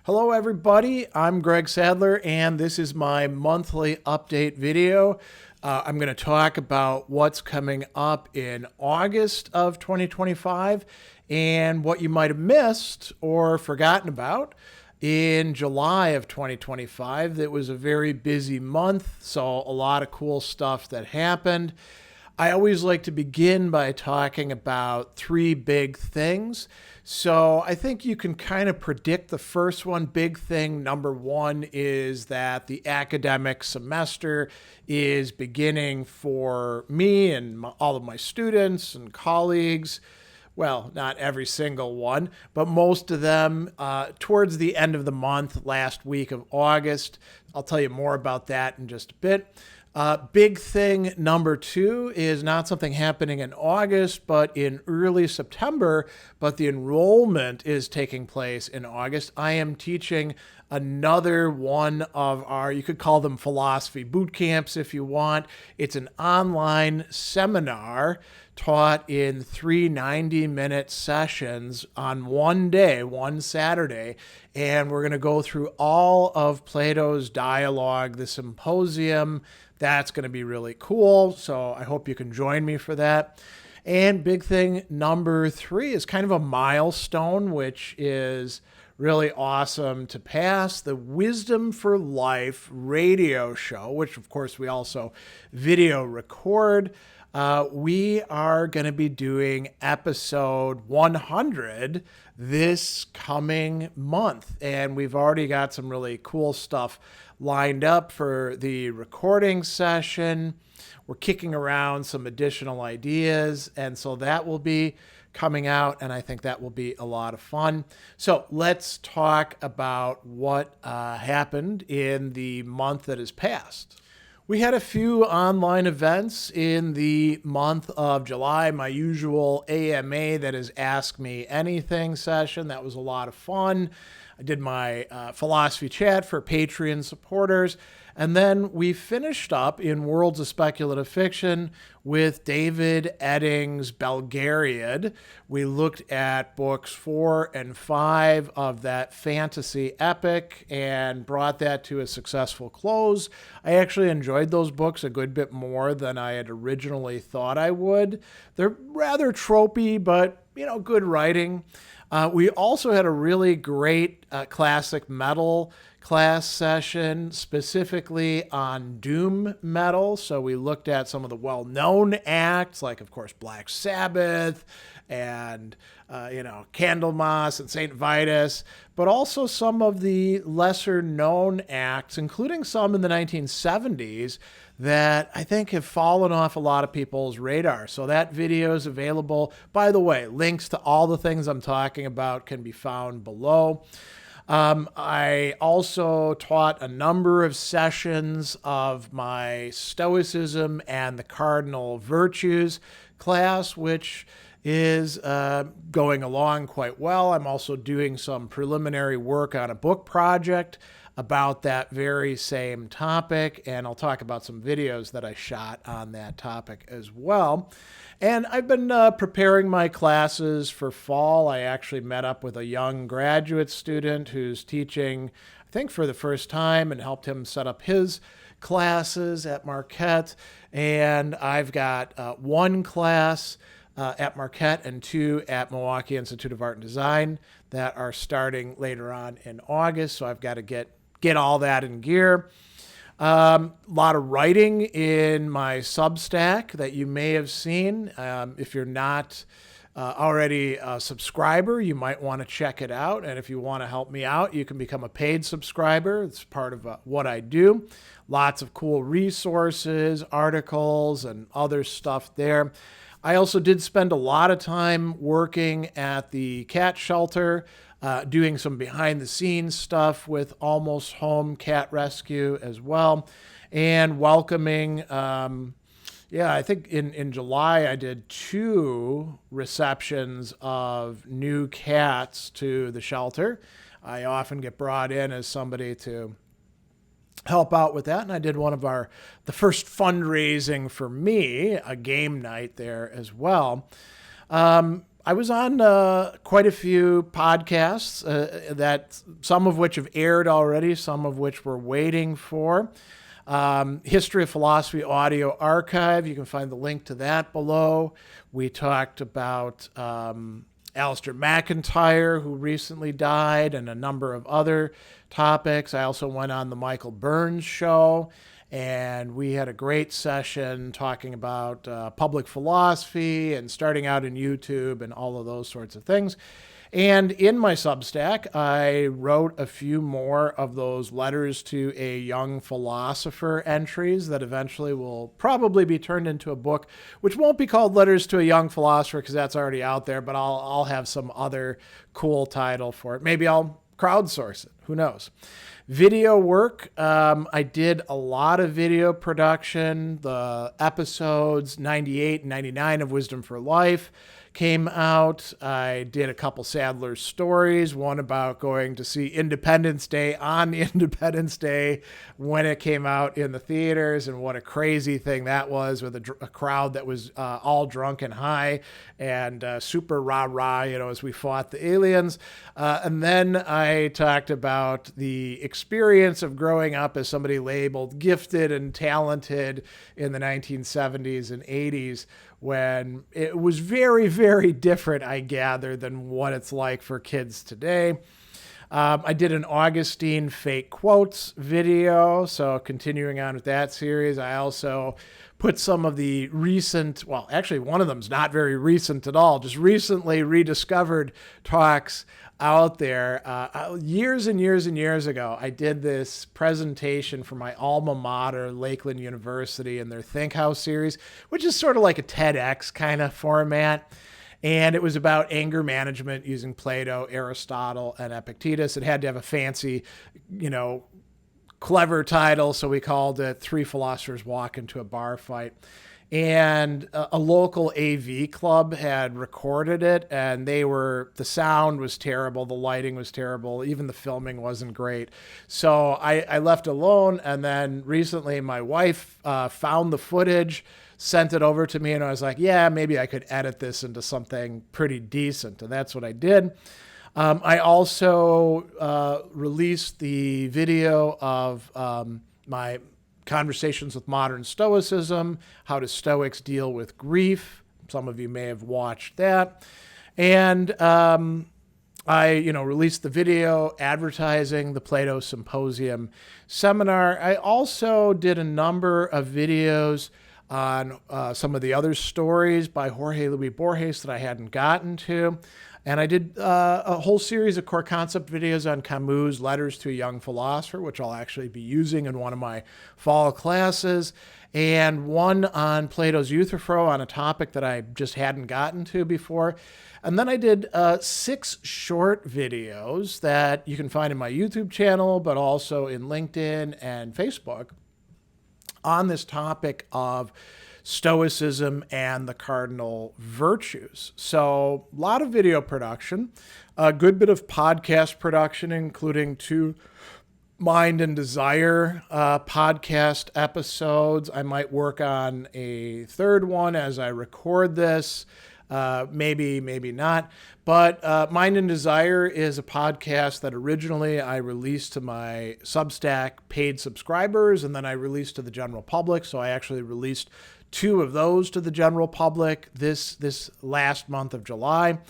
Hello, everybody. I'm Greg Sadler, and this is my monthly update video. I'm going to talk about what's coming up in August of 2025 and what you might have missed or forgotten about in July of 2025. That was a very busy month, so a lot of cool stuff that happened. I always like to begin by talking about three big things. So I think you can kind of predict the first one. Big thing number one is that the academic semester is beginning for me and all of my students and colleagues. Well, not every single one, but most of them towards the end of the month, last week of August. I'll tell you more about that in just a bit. Big thing number two is not something happening in August, but in early September, but the enrollment is taking place in August. I am teaching another one of our, you could call them philosophy boot camps if you want. It's an online seminar taught in 3 90-minute sessions on one day, one Saturday. And we're going to go through all of Plato's dialogue, the symposium. That's going to be really cool. So I hope you can join me for that. And big thing number three is kind of a milestone, which is really awesome to pass, the Wisdom for Life radio show, which of course we also video record. We are going to be doing episode 100 this coming month, and we've already got some really cool stuff lined up for the recording session. We're kicking around some additional ideas, and so that will be coming out, and I think that will be a lot of fun. So let's talk about what happened in the month that has passed. We had a few online events in the month of July. My usual AMA, that is Ask Me Anything session. That was a lot of fun. I did my philosophy chat for Patreon supporters. And then we finished up in Worlds of Speculative Fiction with David Eddings' Belgariad. We looked at books 4 and 5 of that fantasy epic and brought that to a successful close. I actually enjoyed those books a good bit more than I had originally thought I would. They're rather tropey, but, good writing. We also had a really great classic metal class session specifically on doom metal. So we looked at some of the well-known acts, like, of course, Black Sabbath and, Candlemas and St. Vitus, but also some of the lesser-known acts, including some in the 1970s, that I think have fallen off a lot of people's radar. So that video is available. By the way, links to all the things I'm talking about can be found below. I also taught a number of sessions of my Stoicism and the Cardinal Virtues class, which is going along quite well. I'm also doing some preliminary work on a book project about that very same topic, and I'll talk about some videos that I shot on that topic as well. And I've been preparing my classes for fall. I actually met up with a young graduate student who's teaching, I think, for the first time, and helped him set up his classes at Marquette. And I've got one class at Marquette and 2 at Milwaukee Institute of Art and Design that are starting later on in August. So I've got to get all that in gear. A lot of writing in my Substack that you may have seen. If you're not already a subscriber, you might want to check it out. And if you want to help me out, you can become a paid subscriber. It's part of what I do. Lots of cool resources, articles, and other stuff there. I also did spend a lot of time working at the cat shelter, doing some behind-the-scenes stuff with Almost Home Cat Rescue as well, and welcoming, I think in July I did 2 receptions of new cats to the shelter. I often get brought in as somebody to help out with that, and I did one of the first fundraising for me, a game night there as well. I was on quite a few podcasts, that some of which have aired already, some of which we're waiting for. History of Philosophy Audio Archive. You can find the link to that below. We talked about Alistair McIntyre, who recently died, and a number of other topics. I also went on the Michael Burns show, and we had a great session talking about public philosophy and starting out in YouTube and all of those sorts of things. And in my Substack, I wrote a few more of those letters to a young philosopher entries that eventually will probably be turned into a book, which won't be called Letters to a Young Philosopher because that's already out there, but I'll have some other cool title for it. Maybe I'll crowdsource it. Who knows? Video work. I did a lot of video production. The episodes 98 and 99 of Wisdom for Life came out. I did a couple Sadler stories, one about going to see Independence Day on Independence Day when it came out in the theaters, and what a crazy thing that was, with a crowd that was all drunk and high and super rah-rah, as we fought the aliens. And then I talked about the experience of growing up as somebody labeled gifted and talented in the 1970s and 80s, when it was very, very different, I gather, than what it's like for kids today. I did an Augustine fake quotes video, so continuing on with that series. I also put some of the recent, well, actually one of them's not very recent at all, just recently rediscovered talks out there. Years and years and years ago, I did this presentation for my alma mater, Lakeland University, in their Think House series, which is sort of like a TEDx kind of format. And it was about anger management using Plato, Aristotle, and Epictetus. It had to have a fancy, clever title, so we called it Three Philosophers Walk into a Bar Fight. And a local AV club had recorded it, and the sound was terrible, the lighting was terrible, even the filming wasn't great. So I left alone, and then recently my wife found the footage, sent it over to me, and I was like, yeah, maybe I could edit this into something pretty decent, and that's what I did. I also released the video of my Conversations with Modern Stoicism, how do Stoics deal with grief. Some of you may have watched that. And I released the video advertising the Plato Symposium seminar. I also did a number of videos on some of the other stories by Jorge Luis Borges that I hadn't gotten to. And I did a whole series of core concept videos on Camus' Letters to a Young Philosopher, which I'll actually be using in one of my fall classes, and one on Plato's Euthyphro on a topic that I just hadn't gotten to before. And then I did 6 short videos that you can find in my YouTube channel, but also in LinkedIn and Facebook, on this topic of Stoicism and the cardinal virtues. So a lot of video production, a good bit of podcast production, including 2 Mind and Desire podcast episodes. I might work on a 3rd one as I record this. Maybe not. But Mind and Desire is a podcast that originally I released to my Substack paid subscribers, and then I released to the general public. So I actually released 2 of those to the general public this last month of July.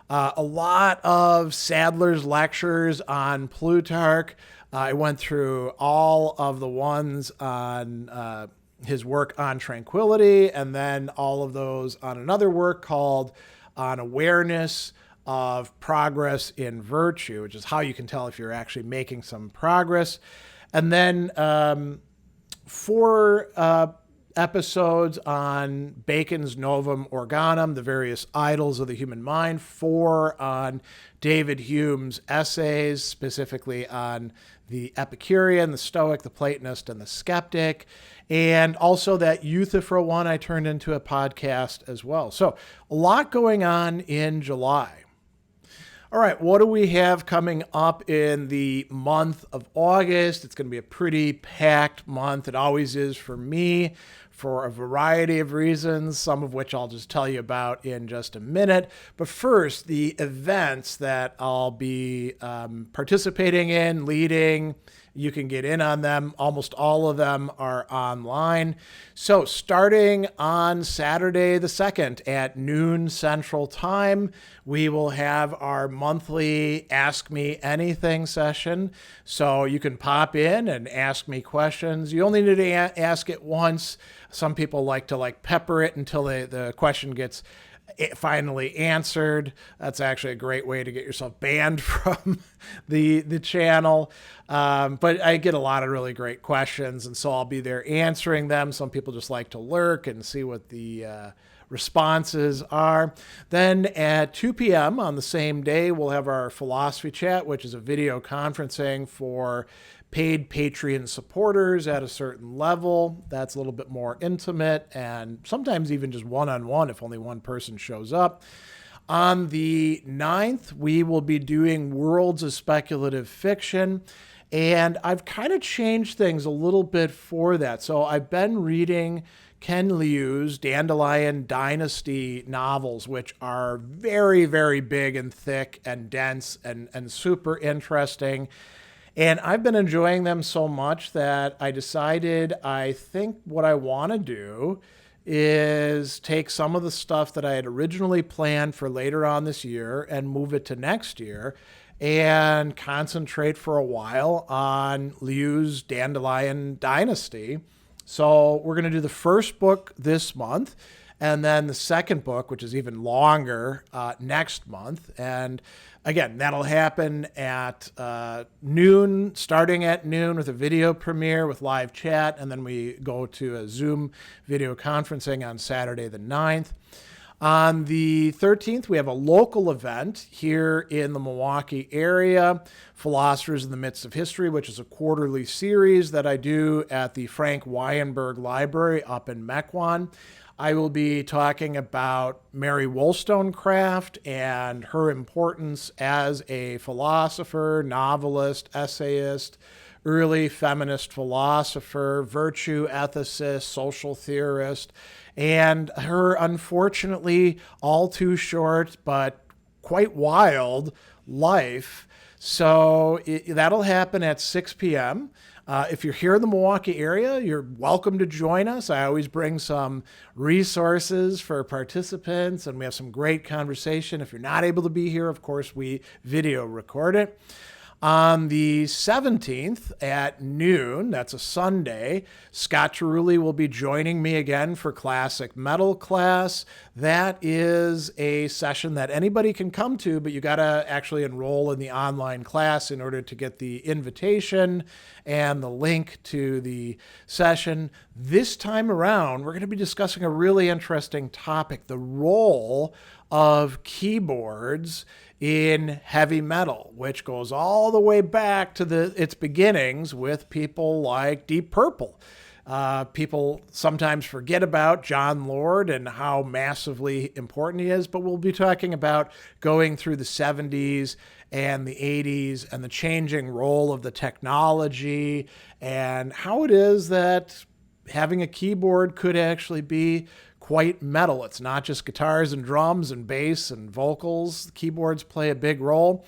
A lot of Sadler's lectures on Plutarch. I went through all of the ones on his work on tranquility, and then all of those on another work called On Awareness of Progress in Virtue, which is how you can tell if you're actually making some progress. And then 4 episodes on Bacon's Novum Organum, the various idols of the human mind, 4 on David Hume's essays, specifically on the Epicurean, the Stoic, the Platonist, and the Skeptic. And also that Euthyphro one I turned into a podcast as well. So a lot going on in July. All right, what do we have coming up in the month of August? It's going to be a pretty packed month. It always is for me. for a variety of reasons, some of which I'll just tell you about in just a minute. But first, the events that I'll be participating in, leading. You can get in on them. Almost all of them are online. So starting on Saturday the 2nd at noon Central Time, we will have our monthly Ask Me Anything session. So you can pop in and ask me questions. You only need to ask it once. Some people like to pepper it until the question gets finally answered. That's actually a great way to get yourself banned from the channel. But I get a lot of really great questions, and so I'll be there answering them. Some people just like to lurk and see what the responses are. Then at 2 p.m. on the same day, we'll have our philosophy chat, which is a video conferencing for paid Patreon supporters at a certain level. That's a little bit more intimate and sometimes even just one-on-one if only one person shows up. On the 9th, we will be doing Worlds of Speculative Fiction, and I've kind of changed things a little bit for that. So I've been reading Ken Liu's Dandelion Dynasty novels, which are very, very big and thick and dense and super interesting. And I've been enjoying them so much that I decided I think what I want to do is take some of the stuff that I had originally planned for later on this year and move it to next year and concentrate for a while on Liu's Dandelion Dynasty. So we're going to do the first book this month, and then the second book, which is even longer, next month. And again, that'll happen at noon, starting at noon with a video premiere with live chat, and then we go to a Zoom video conferencing on Saturday the 9th. On the 13th, we have a local event here in the Milwaukee area, Philosophers in the Midst of History, which is a quarterly series that I do at the Frank Weinberg Library up in Mequon. I will be talking about Mary Wollstonecraft and her importance as a philosopher, novelist, essayist, early feminist philosopher, virtue ethicist, social theorist, and her unfortunately all too short but quite wild life. So that'll happen at 6 p.m. If you're here in the Milwaukee area, you're welcome to join us. I always bring some resources for participants, and we have some great conversation. If you're not able to be here, of course, we video record it. On the 17th at noon, that's a Sunday, Scott Cerulli will be joining me again for Classic Metal class. That is a session that anybody can come to, but you got to actually enroll in the online class in order to get the invitation and the link to the session. This time around, we're going to be discussing a really interesting topic, the role of keyboards in heavy metal, which goes all the way back to its beginnings with people like Deep Purple. People sometimes forget about John Lord and how massively important he is, but we'll be talking about going through the 70s and the 80s and the changing role of the technology and how it is that having a keyboard could actually be quite metal. It's not just guitars and drums and bass and vocals. Keyboards play a big role.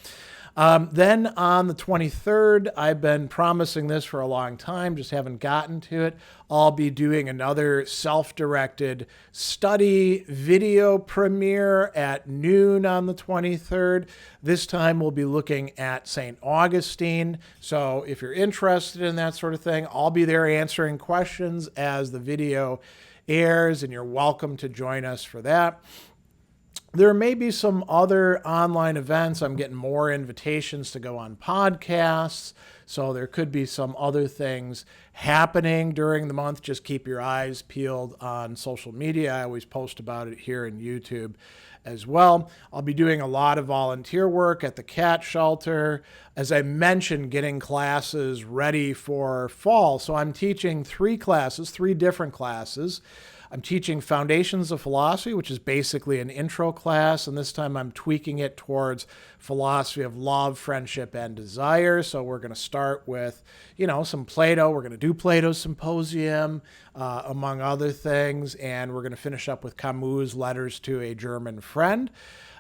Then on the 23rd, I've been promising this for a long time, just haven't gotten to it. I'll be doing another self-directed study video premiere at noon on the 23rd. This time we'll be looking at St. Augustine. So if you're interested in that sort of thing, I'll be there answering questions as the video airs, and you're welcome to join us for that. There may be some other online events. I'm getting more invitations to go on podcasts, so there could be some other things happening during the month. Just keep your eyes peeled on social media. I always post about it here in YouTube as well. I'll be doing a lot of volunteer work at the cat shelter. As I mentioned, getting classes ready for fall. So I'm teaching three different classes. I'm teaching Foundations of Philosophy, which is basically an intro class, and this time I'm tweaking it towards philosophy of love, friendship, and desire. So we're going to start with, some Plato. We're going to do Plato's Symposium, among other things, and we're going to finish up with Camus' Letters to a German Friend.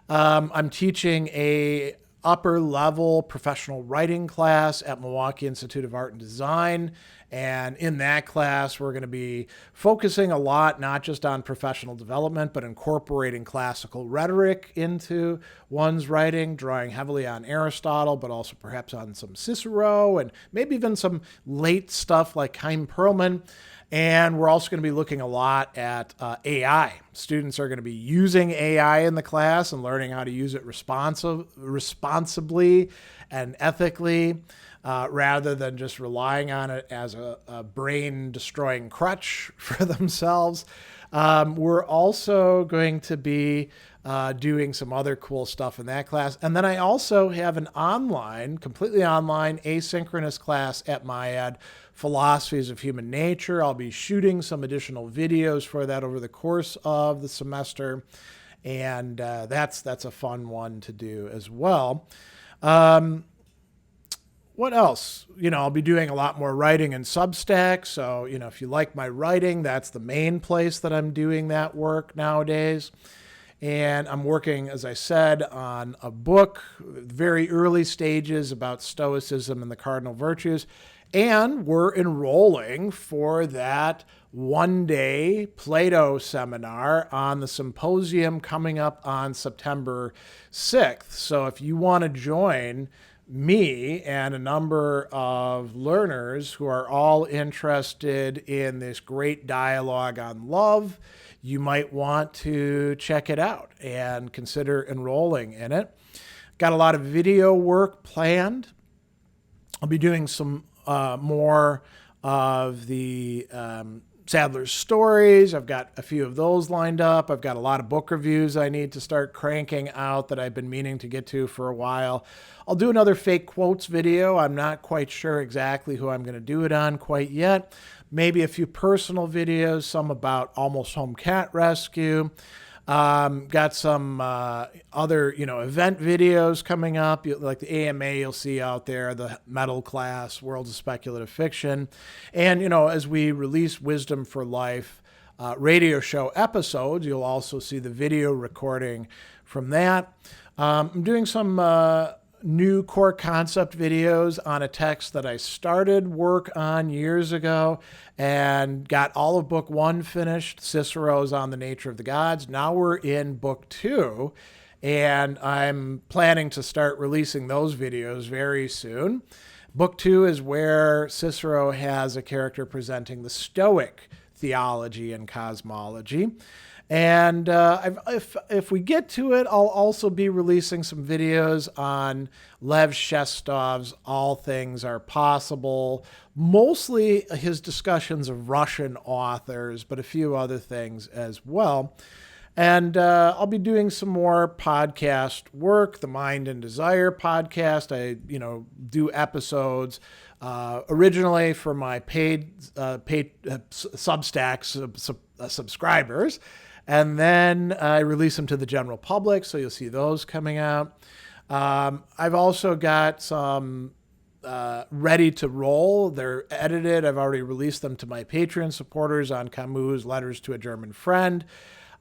I'm teaching a upper level professional writing class at Milwaukee Institute of Art and Design. And in that class, we're going to be focusing a lot, not just on professional development, but incorporating classical rhetoric into one's writing, drawing heavily on Aristotle, but also perhaps on some Cicero and maybe even some late stuff like Chaim Perlman. And we're also going to be looking a lot at AI. Students are going to be using AI in the class and learning how to use it responsibly and ethically, rather than just relying on it as a brain-destroying crutch for themselves. We're also going to be doing some other cool stuff in that class. And then I also have an completely online, asynchronous class at MyEd, Philosophies of Human Nature. I'll be shooting some additional videos for that over the course of the semester. And that's a fun one to do as well. What else? I'll be doing a lot more writing in Substack. So, if you like my writing, that's the main place that I'm doing that work nowadays. And I'm working, as I said, on a book, very early stages, about Stoicism and the cardinal virtues. And we're enrolling for that one-day Plato seminar on the symposium coming up on September 6th. So if you want to join me and a number of learners who are all interested in this great dialogue on love, you might want to check it out and consider enrolling in it. Got a lot of video work planned. I'll be doing some more of the Sadler's stories. I've got a few of those lined up. I've got a lot of book reviews I need to start cranking out that I've been meaning to get to for a while. I'll do another fake quotes video. I'm not quite sure exactly who I'm going to do it on quite yet. Maybe a few personal videos, some about Almost Home Cat Rescue. Got some other, event videos coming up, like the AMA you'll see out there, the Metal Class, Worlds of Speculative Fiction. And, as we release Wisdom for Life radio show episodes, you'll also see the video recording from that. I'm doing some new core concept videos on a text that I started work on years ago and got all of book 1 finished. Cicero's On the Nature of the Gods. Now we're in book 2, and I'm planning to start releasing those videos very soon. Book 2 is where Cicero has a character presenting the Stoic theology and cosmology. And if we get to it, I'll also be releasing some videos on Lev Shestov's All Things Are Possible, mostly his discussions of Russian authors, but a few other things as well. And I'll be doing some more podcast work, the Mind and Desire podcast. I, do episodes originally for my paid Substack subscribers. And then I release them to the general public, so you'll see those coming out. I've also got some ready to roll. They're edited. I've already released them to my Patreon supporters on Camus' Letters to a German Friend.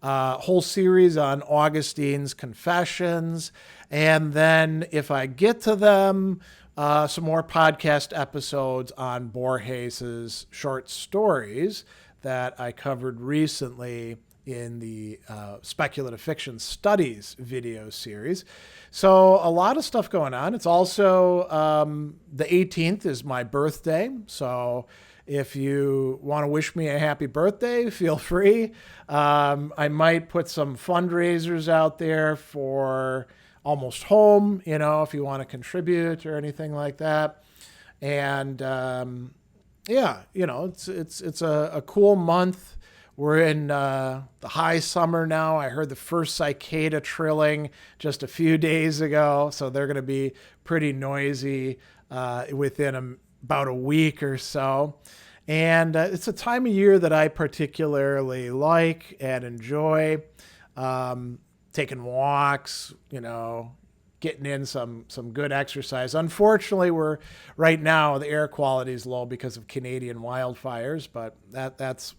Whole series on Augustine's Confessions. And then if I get to them, some more podcast episodes on Borges's short stories that I covered recently in the Speculative Fiction Studies video series. So a lot of stuff going on. It's also the 18th is my birthday. So if you want to wish me a happy birthday, feel free. I might put some fundraisers out there for Almost Home, if you want to contribute or anything like that. And it's a cool month. We're in the high summer now. I heard the first cicada trilling just a few days ago, so they're going to be pretty noisy within about a week or so. And it's a time of year that I particularly like and enjoy. Taking walks, getting in some good exercise. Unfortunately, right now the air quality is low because of Canadian wildfires, but that's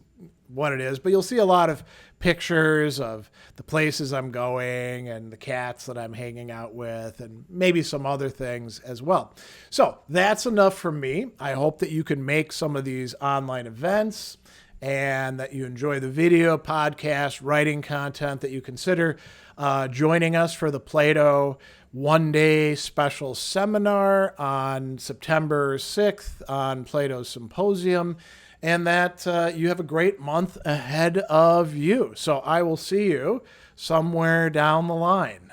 what it is. But you'll see a lot of pictures of the places I'm going and the cats that I'm hanging out with and maybe some other things as well. So that's enough for me. I hope that you can make some of these online events and that you enjoy the video, podcast, writing content, that you consider joining us for the Plato one-day special seminar on September 6th on Plato's Symposium, and that you have a great month ahead of you. So I will see you somewhere down the line.